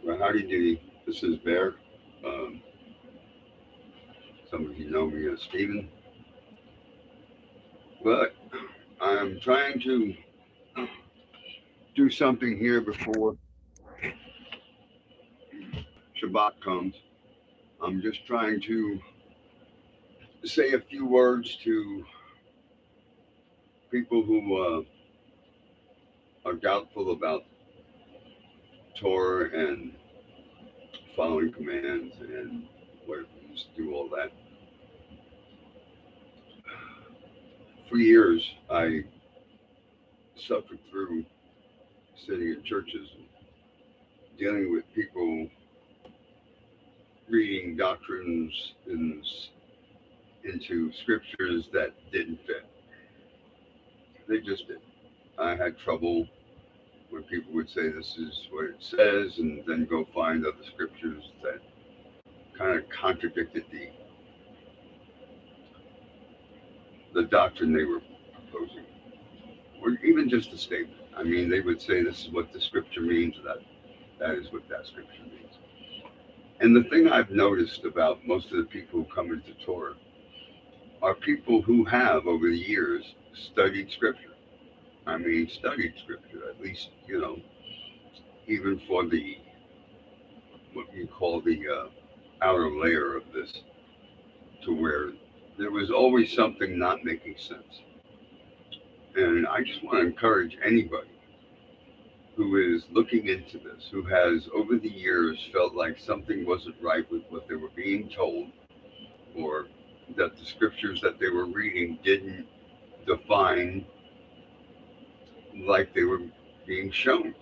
Well, howdy doody. This is Bear. Um, some of you know me as Steven. But I'm trying to do something here before Shabbat comes. I'm just trying to say a few words to people who are doubtful about Torah and following commands and what it means to do all that. For years, I suffered through sitting in churches and dealing with people reading doctrines into scriptures that didn't fit. They just did. I had trouble when people would say this is what it says and then go find other scriptures that kind of contradicted the doctrine they were proposing, or even just a statement. I mean, they would say this is what the scripture means, that is what that scripture means. And the thing I've noticed about most of the people who come into Torah are people who have, over the years, studied scripture. I mean, studied scripture, at least, even for the what you call the outer layer of this, to where there was always something not making sense. And I just want to encourage anybody who is looking into this, who has over the years felt like something wasn't right with what they were being told, or that the scriptures that they were reading didn't define like they were being shown.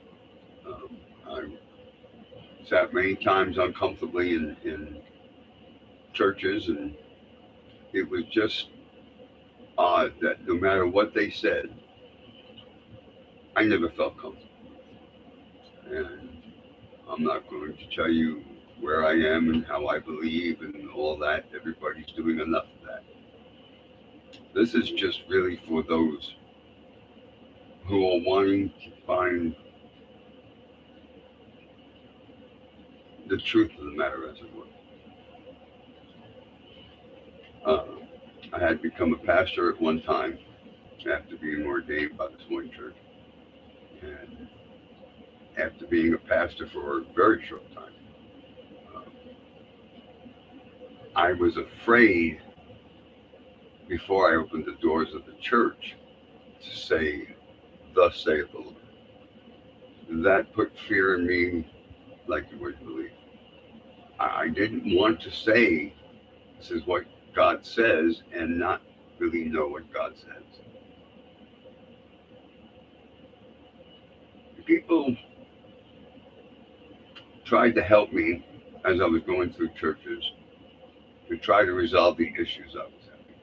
I sat many times uncomfortably in churches, and it was just odd that no matter what they said, I never felt comfortable. And I'm not going to tell you where I am and how I believe and all that. Everybody's doing enough of that. This is just really for those who are wanting to find the truth of the matter, as it were. Uh, I had become a pastor at one time after being ordained by this one church. And after being a pastor for a very short time, uh, I was afraid before I opened the doors of the church to say, "Thus saith the Lord." That put fear in me like you wouldn't believe. I didn't want to say, "This is what God says," and not really know what God says. People tried to help me as I was going through churches to try to resolve the issues I was having.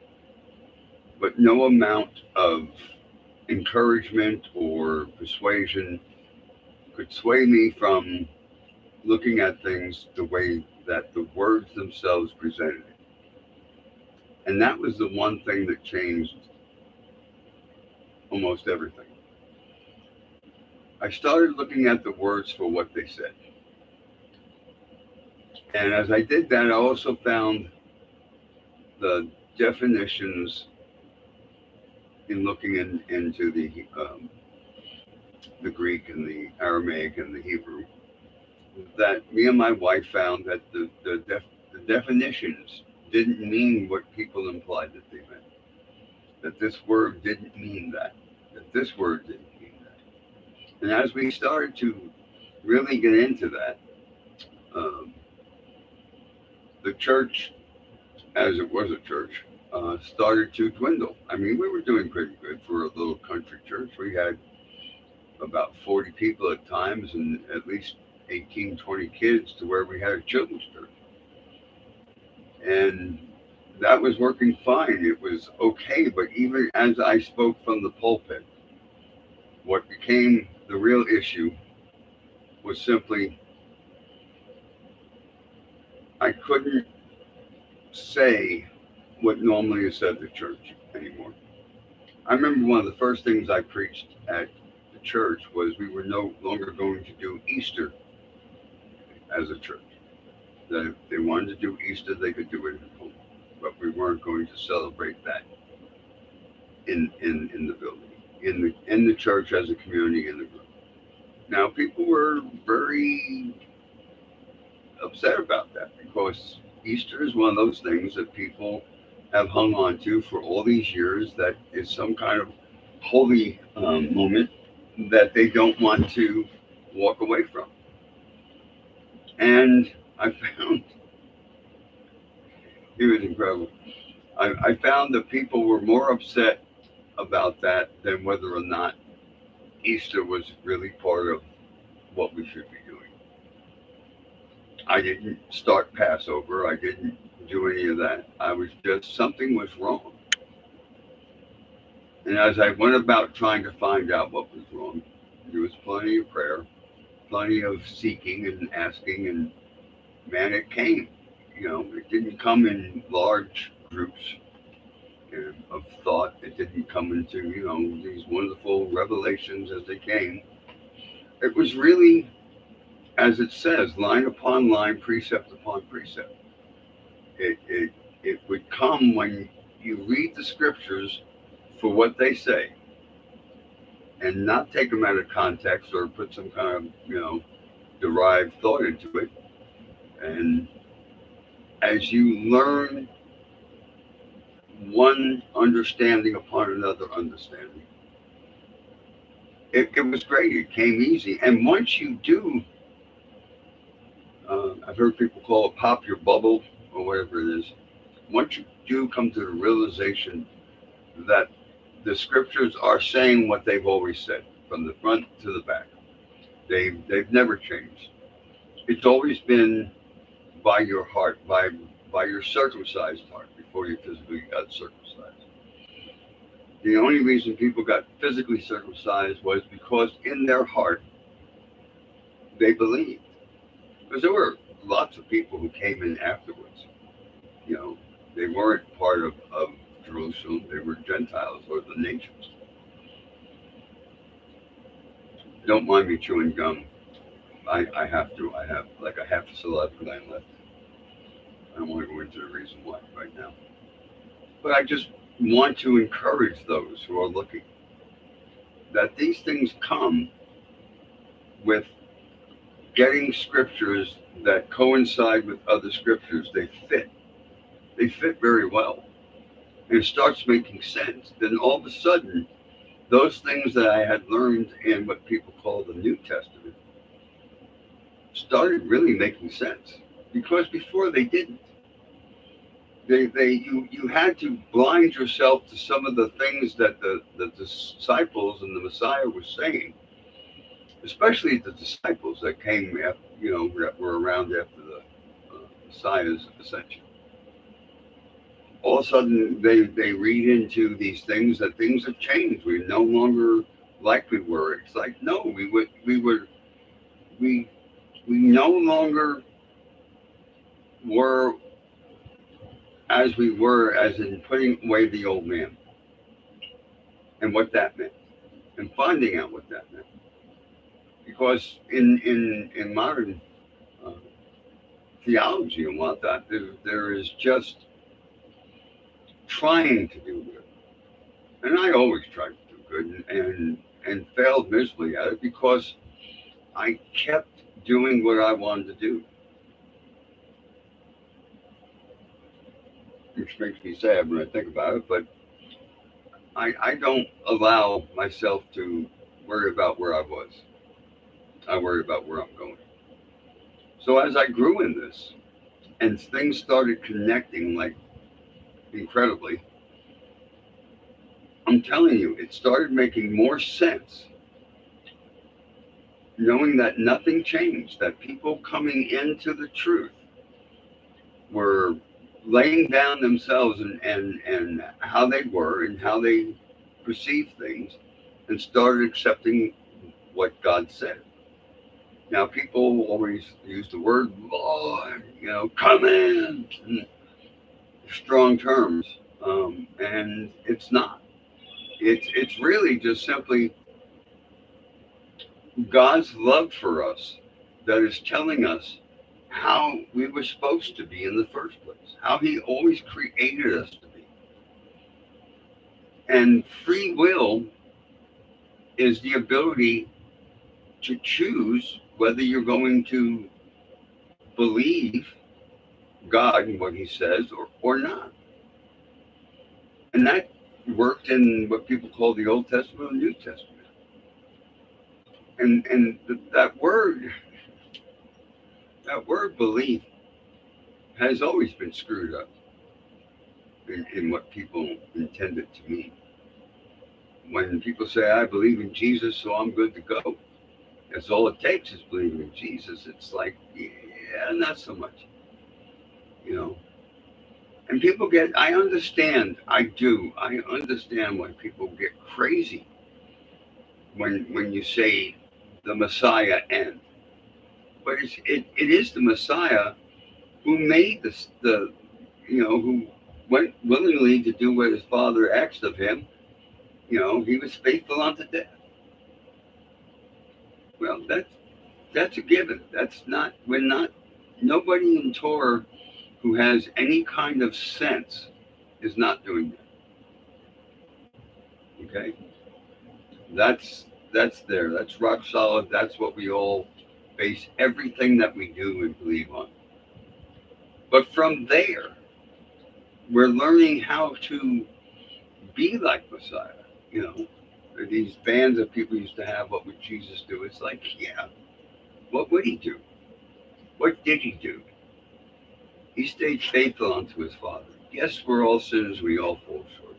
But no amount of encouragement or persuasion could sway me from looking at things the way that the words themselves presented it. And that was the one thing that changed almost everything. I started looking at the words for what they said. And as I did that, I also found the definitions in looking into the Greek and the Aramaic and the Hebrew, that me and my wife found that the definitions didn't mean what people implied that they meant. That this word didn't mean that. That this word didn't mean that. And as we started to really get into that, um, the church, as it was a church, started to dwindle. I mean, we were doing pretty good for a little country church. We had about 40 people at times and at least 18, 20 kids, to where we had a children's church. And that was working fine. It was okay. But even as I spoke from the pulpit, what became the real issue was simply I couldn't say what normally is said to church anymore. I remember one of the first things I preached at the church was we were no longer going to do Easter as a church. That if they wanted to do Easter, they could do it at home. But we weren't going to celebrate that in the building, in the church as a community in the group. Now people were very upset about that because Easter is one of those things that people have hung on to for all these years. That is some kind of holy moment that they don't want to walk away from. And I found it was incredible. I found that people were more upset about that than whether or not Easter was really part of what we should be doing. I didn't start Passover. I didn't do any of that. I was just, something was wrong. And as I went about trying to find out what was wrong, there was plenty of prayer, plenty of seeking and asking, and man, it came. It didn't come in large groups of thought. It didn't come into, these wonderful revelations as they came. It was really, as it says, line upon line, precept upon precept. It would come when you read the scriptures for what they say and not take them out of context or put some kind of, derived thought into it. And as you learn one understanding upon another understanding, it was great. It came easy. And once you do, I've heard people call it pop your bubble or whatever it is. Once you do come to the realization that the scriptures are saying what they've always said from the front to the back, they've never changed. It's always been by your heart, by your circumcised heart before you physically got circumcised. The only reason people got physically circumcised was because in their heart they believed. Because there were lots of people who came in afterwards. You know, they weren't part of Jerusalem. They were Gentiles or the nations. Don't mind me chewing gum. I have to. I have like a half a saliva left. I don't want to go into the reason why right now. But I just want to encourage those who are looking that these things come with getting scriptures that coincide with other scriptures. They fit. They fit very well. And it starts making sense. Then all of a sudden, those things that I had learned in what people call the New Testament started really making sense. Because before they didn't. You had to blind yourself to some of the things that the disciples and the Messiah was saying, especially the disciples that came after, that were around after the Messiah's ascension. All of a sudden, they read into these things that things have changed. We're no longer like we were. It's like no, we no longer were as we were, as in putting away the old man and what that meant, and finding out what that meant. Because in modern uh, theology and whatnot, there is just trying to do good, and I always tried to do good, and failed miserably at it because I kept doing what I wanted to do, which makes me sad when I think about it. But I don't allow myself to worry about where I was. I worry about where I'm going. So as I grew in this, and things started connecting like incredibly, I'm telling you, it started making more sense knowing that nothing changed, that people coming into the truth were laying down themselves and how they were and how they perceived things and started accepting what God said. Now, people always use the word Lord, come in, strong terms, and it's not. It's really just simply God's love for us that is telling us how we were supposed to be in the first place, how he always created us to be. And free will is the ability to choose whether you're going to believe God and what he says or not. And that worked in what people call the Old Testament and New Testament. And that word belief has always been screwed up in what people intend it to mean. When people say, I believe in Jesus, so I'm good to go, that's all it takes is believing in Jesus. It's like, yeah, not so much, you know. And people I understand, I do, I understand why people get crazy when you say the Messiah and. But it is the Messiah who made who went willingly to do what his father asked of him. He was faithful unto death. Well, that's a given. That's not, we're not, nobody in Torah who has any kind of sense is not doing that. Okay? That's there. That's rock solid. That's what we all base everything that we do and believe on. But from there, we're learning how to be like Messiah. You know, these bands that people used to have, what would Jesus do? It's like, yeah, what would he do? What did he do? He stayed faithful unto his Father. Yes, we're all sinners, we all fall short.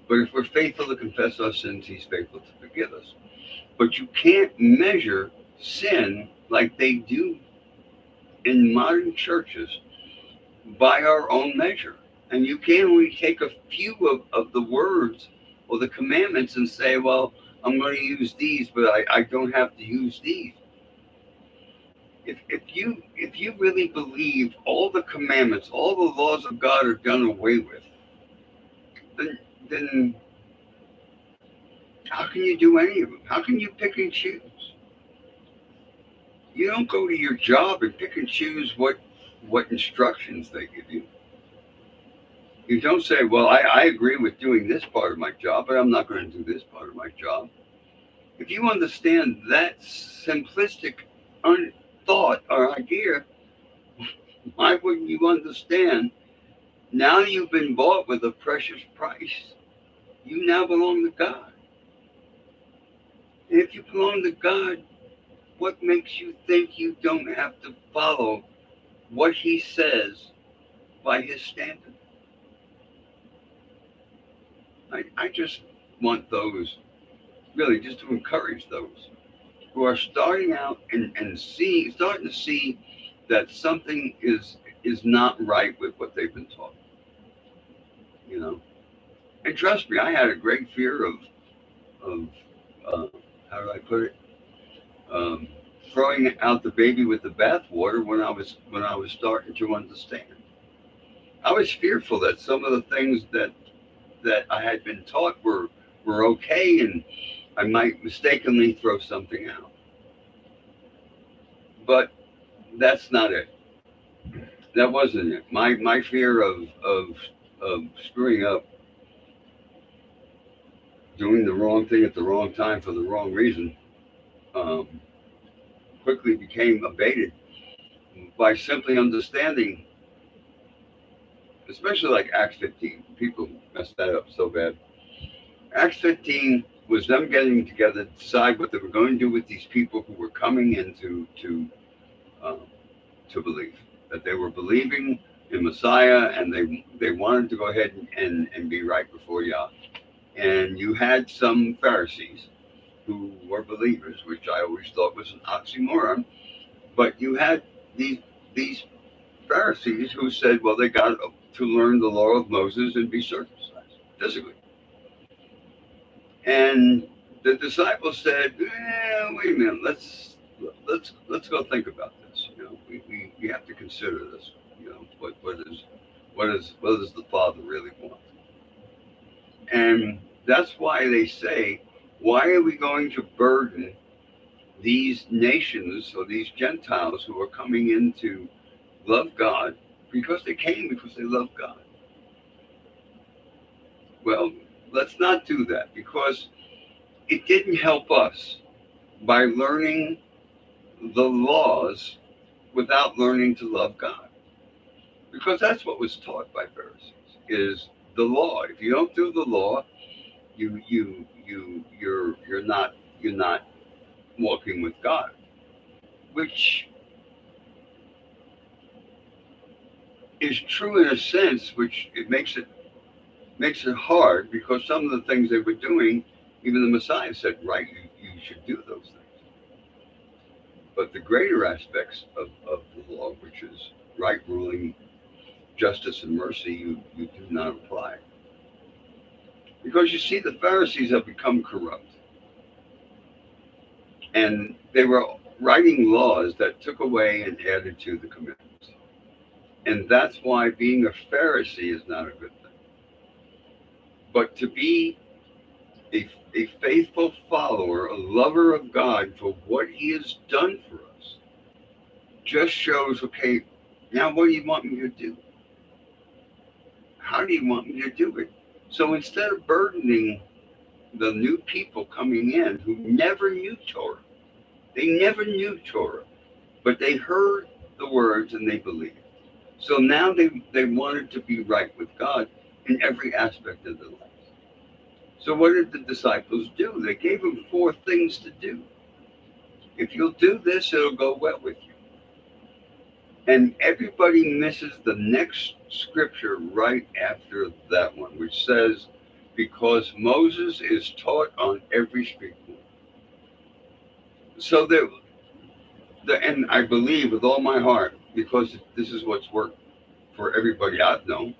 But if we're faithful to confess our sins, he's faithful to forgive us. But you can't measure sin like they do in modern churches by our own measure. And you can't only take a few of the words or the commandments and say, well, I'm going to use these, but I don't have to use these. If you really believe all the commandments, all the laws of God are done away with, then how can you do any of them? How can you pick and choose? You don't go to your job and pick and choose what instructions they give you. You don't say, well, I agree with doing this part of my job, but I'm not going to do this part of my job. If you understand that simplistic thought or idea, why wouldn't you understand? Now you've been bought with a precious price. You now belong to God. And if you belong to God, what makes you think you don't have to follow what he says by his standard? I just want those, really, just to encourage those who are starting out and starting to see that something is not right with what they've been taught. You know, and trust me, I had a great fear of how do I put it? Um, Throwing out the baby with the bathwater when I was starting to understand. I was fearful that some of the things that I had been taught were okay, and I might mistakenly throw something out. But that's not it. That wasn't it. My fear of screwing up, doing the wrong thing at the wrong time for the wrong reason, um, quickly became abated by simply understanding, especially like Acts 15. People messed that up so bad. Acts 15 was them getting together to decide what they were going to do with these people who were coming into um, to believe, that they were believing in Messiah, and they wanted to go ahead and be right before Yah. And you had some Pharisees who were believers, which I always thought was an oxymoron. But you had these Pharisees who said, well, they got to learn the law of Moses and be circumcised physically. And the disciples said, wait a minute, let's go think about this. We have to consider this. What does the Father really want? And that's why they say, why are we going to burden these nations or these Gentiles who are coming in to love God because they came because they love God. Well, let's not do that because it didn't help us by learning the laws without learning to love God. Because that's what was taught by Pharisees is the law. If you don't do the law, you're not walking with God, which is true in a sense, which it makes it hard because some of the things they were doing, even the Messiah said, right, you should do those things. But the greater aspects of the law, which is right ruling, justice, and mercy, you do not apply. Because you see, the Pharisees have become corrupt. And they were writing laws that took away and added to the commandments. And that's why being a Pharisee is not a good thing. But to be a faithful follower, a lover of God for what he has done for us, just shows, okay, now what do you want me to do? How do you want me to do it? So instead of burdening the new people coming in who never knew Torah, they never knew Torah, but they heard the words and they believed. So now they wanted to be right with God in every aspect of their life. So what did the disciples do? They gave them four things to do. If you'll do this, it'll go well with you. And everybody misses the next scripture right after that one, which says, because Moses is taught on every street corner. So and I believe with all my heart, because this is what's worked for everybody I've known,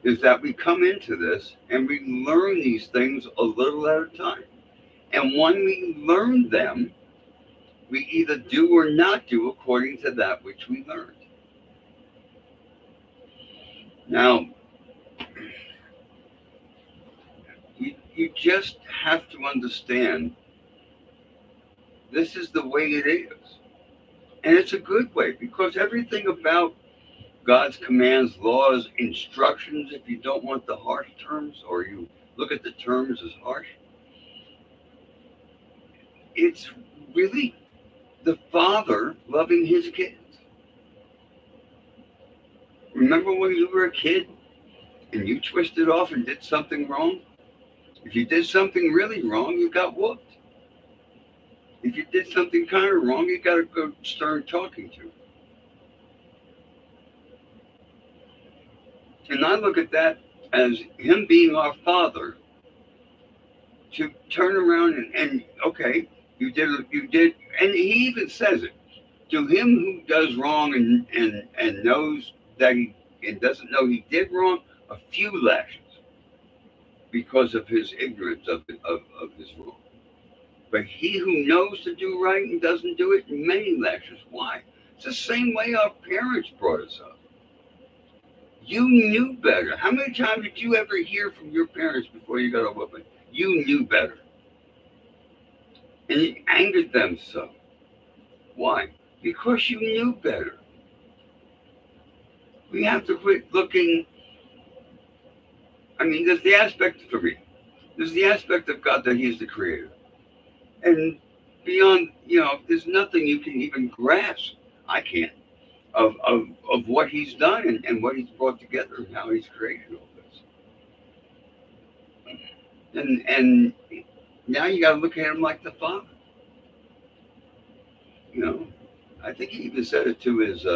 is that we come into this and we learn these things a little at a time. And when we learn them, we either do or not do according to that which we learned. Now, you just have to understand this is the way it is. And it's a good way because everything about God's commands, laws, instructions, if you don't want the harsh terms or you look at the terms as harsh, it's really the father loving his kids. Remember when you were a kid and you twisted off and did something wrong? If you did something really wrong, you got whooped. If you did something kind of wrong, you got to go stern talking to. And I look at that as him being our father to turn around and okay, you did, and he even says it to him who does wrong and knows that he and doesn't know he did wrong, a few lashes because of his ignorance of his wrong. But he who knows to do right and doesn't do it, many lashes. Why? It's the same way our parents brought us up. You knew better. How many times did you ever hear from your parents before you got a whooping? You knew better. And it angered them so. Why? Because you knew better. We have to quit looking. I mean, there's the aspect for me. There's the aspect of God that He is the Creator. And beyond, there's nothing you can even grasp. I can't. Of what He's done and what He's brought together and how He's created all this. And now you got to look at Him like the Father. I think He even said it to His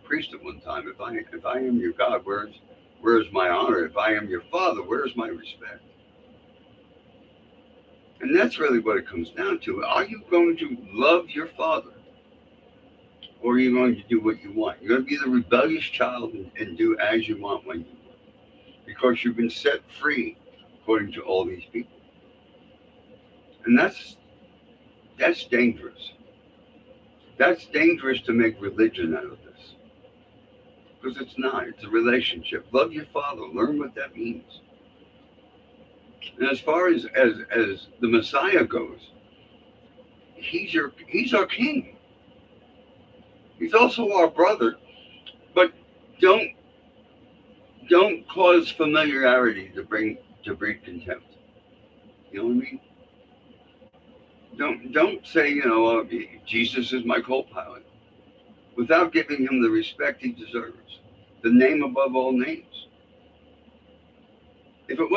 priest at one time. If I am your God, where's my honor? If I am your Father, where's my respect? And that's really what it comes down to. Are you going to love your Father? Or are you going to do what you want? You're going to be the rebellious child and do as you want when you want. Because you've been set free according to all these people. And that's dangerous. That's dangerous to make religion out of this. Because it's not. It's a relationship. Love your Father. Learn what that means. And as far as the Messiah goes, he's our king. He's also our brother. But don't don't cause familiarity to breed contempt. You know what I mean? Don't say, Jesus is my co-pilot without giving him the respect he deserves, the name above all names. If it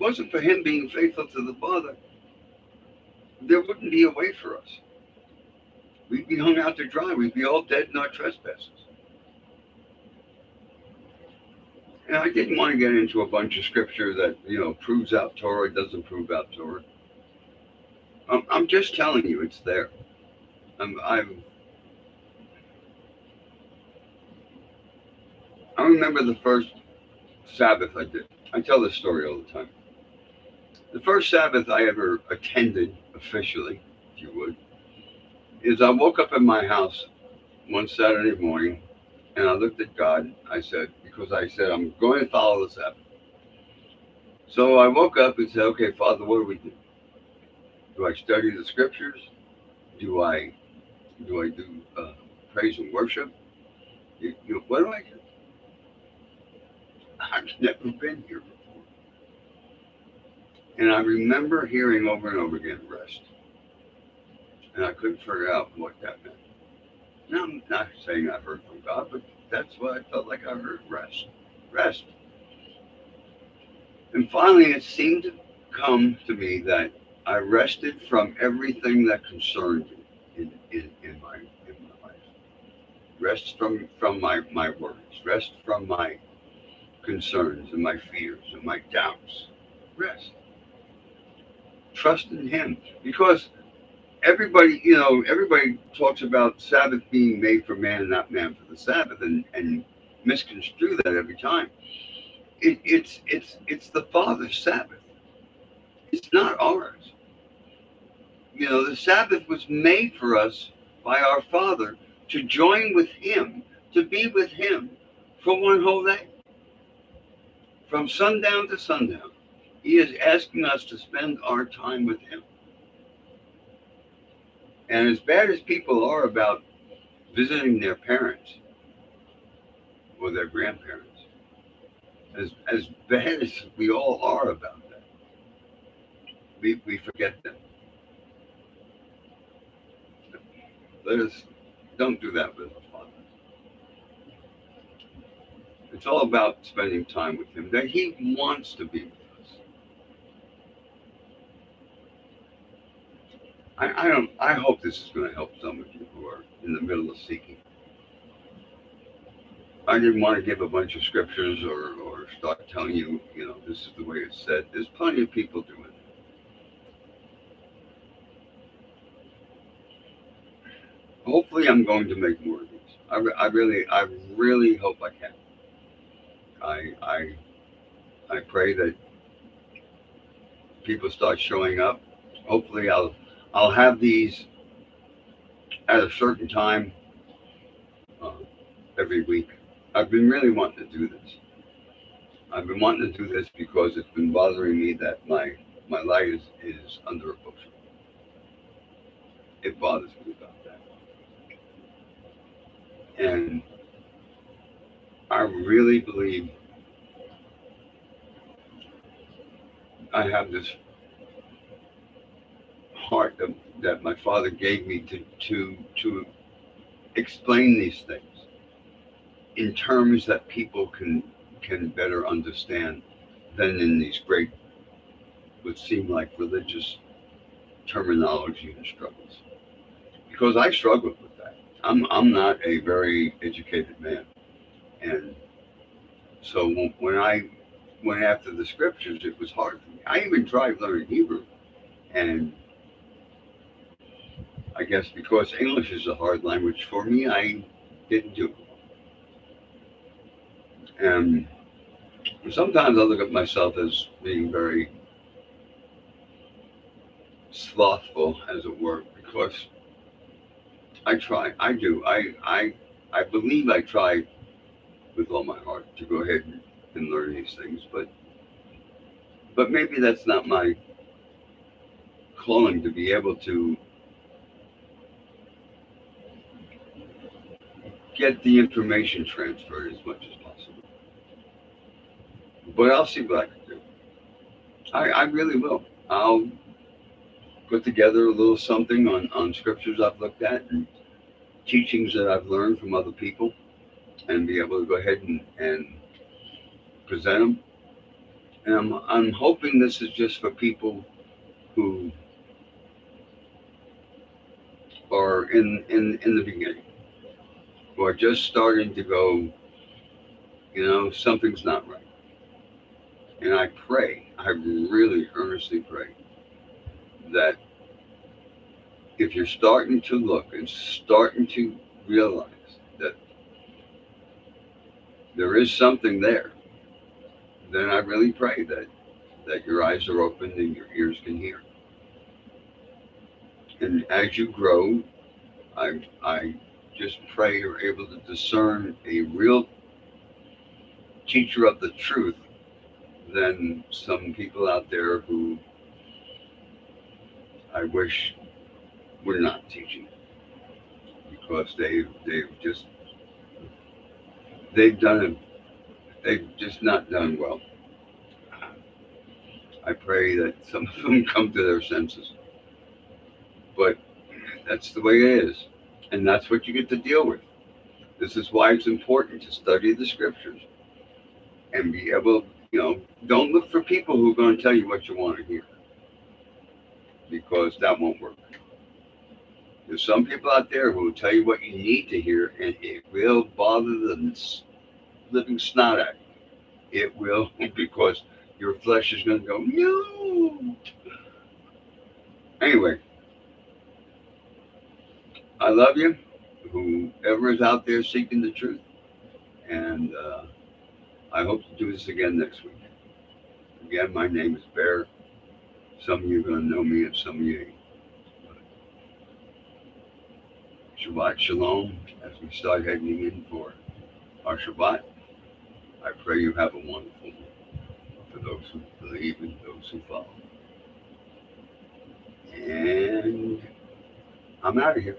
wasn't for him being faithful to the Father, there wouldn't be a way for us. We'd be hung out to dry. We'd be all dead in our trespasses. And I didn't want to get into a bunch of scripture that proves out Torah, doesn't prove out Torah. I'm just telling you, it's there. I'm I remember the first Sabbath I did. I tell this story all the time. The first Sabbath I ever attended officially, if you would, is I woke up in my house one Saturday morning and I looked at God. Because I said, I'm going to follow the Sabbath. So I woke up and said, okay, Father, what do we do? Do I study the scriptures? Do I do praise and worship? What do I do? I've never been here before. And I remember hearing over and over again, rest. And I couldn't figure out what that meant. Now, I'm not saying I heard from God, but that's what I felt like I heard, rest. Rest. And finally, it seemed to come to me that I rested from everything that concerned me in my life. Rest from my worries. Rest from my concerns and my fears and my doubts. Rest. Trust in him. Because everybody talks about Sabbath being made for man, not man for the Sabbath, and misconstrue that every time. It's the Father's Sabbath. It's not ours. The Sabbath was made for us by our Father to join with him, to be with him for one whole day. From sundown to sundown. He is asking us to spend our time with him. And as bad as people are about visiting their parents or their grandparents, as bad as we all are about that, we forget them. Let us don't do that with our Father. It's all about spending time with him, that he wants to be with us. I hope this is going to help some of you who are in the middle of seeking. I didn't want to give a bunch of scriptures or start telling you, this is the way it's said. There's plenty of people doing it. Hopefully I'm going to make more of these. I really hope I can. I pray that people start showing up. Hopefully I'll have these at a certain time every week. I've been really wanting to do this. I've been wanting to do this because it's been bothering me that my light is under a bushel. It bothers me about that. And I really believe I have this heart that my Father gave me to explain these things in terms that people can better understand than in these great, would seem like religious terminology and struggles. Because I struggled with that. I'm not a very educated man, and so when I went after the scriptures, it was hard for me. I even tried learning Hebrew, and I guess because English is a hard language for me, I didn't do it. And sometimes I look at myself as being very slothful, as it were, because I try. I do. I believe I try with all my heart to go ahead and learn these things, but maybe that's not my calling to be able to get the information transferred as much as possible. But I'll see what I can do. I really will. I'll put together a little something on scriptures I've looked at and teachings that I've learned from other people and be able to go ahead and present them. And I'm hoping this is just for people who are in the beginning, who are just starting to go, something's not right. And I pray, I really earnestly pray that if you're starting to look and starting to realize that there is something there, then I really pray that your eyes are open and your ears can hear. And as you grow, I just pray you're able to discern a real teacher of the truth than some people out there who I wish were not teaching because they've done it, they've just not done well. I pray that some of them come to their senses, but that's the way it is, and that's what you get to deal with. This is why it's important to study the scriptures and be able, don't look for people who are going to tell you what you want to hear because that won't work. There's some people out there who will tell you what you need to hear, and it will bother the living snot at you. It will, because your flesh is going to go, no. Anyway, I love you, whoever is out there seeking the truth, and I hope to do this again next week. Again, my name is Bear. Some of you are going to know me, and some of you ain't. Shabbat Shalom, as we start heading in for our Shabbat. I pray you have a wonderful one for those who believe and those who follow. And I'm out of here.